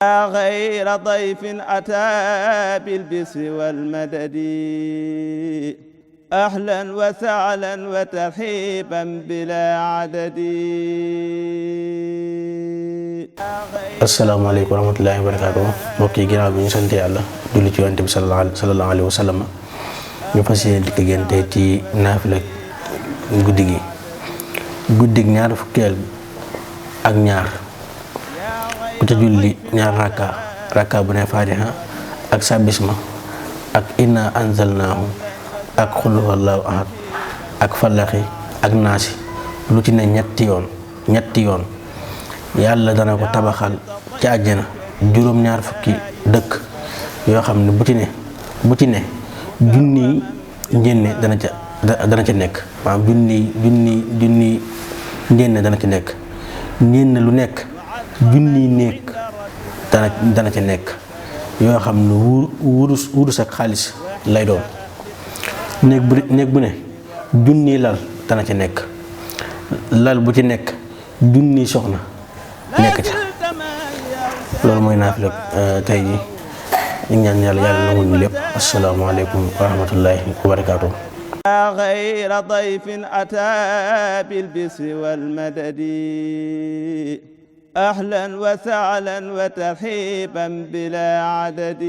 غير ضيف أتى بالبسر والمدد أهلا وسهلا وترحيبا بلا عدد. asalaamaaleykum wa rahmatullaahi wa barakaatuh. mbokk yi ginnaaw bi ñu sant yàlla julli ci yonent bi sallallahu alayhi wa sallam ñu fas yéene dikk génn tey ci naafila guddi gi guddig ñaar fukkeel ak ñaar ku ca julli ñaar rakka bu ne faatiha ak sabisma ak inna anzalnaahu ak xul huwallaahu ahad ak fallaxi ak naasi lu ci ne ñetti yoon yàlla dana ko tabaxal ci àjjana juróom-ñaar fukki dëkk yoo xam ne bu ci ne junniy njénne dana ca nekk maanaam junniy njénne dana ci nekk njénne lu nekk junniy néeg dana ca nekk yoo xam ne wurus ak xaalis lay doon néeg bu ne junniy lal dana ca nekk lal bu ci nekk junniy soxna nekk ca loolu mooy naafila tey ji ñu ñaan yàlla nangul ñu lépp. asalaamaaleykum wa rahmatullahi wa barakaatuh. غير ضيف أتى بالبسر والمدد أهلا وسهلا وترحيبا بلا عدد.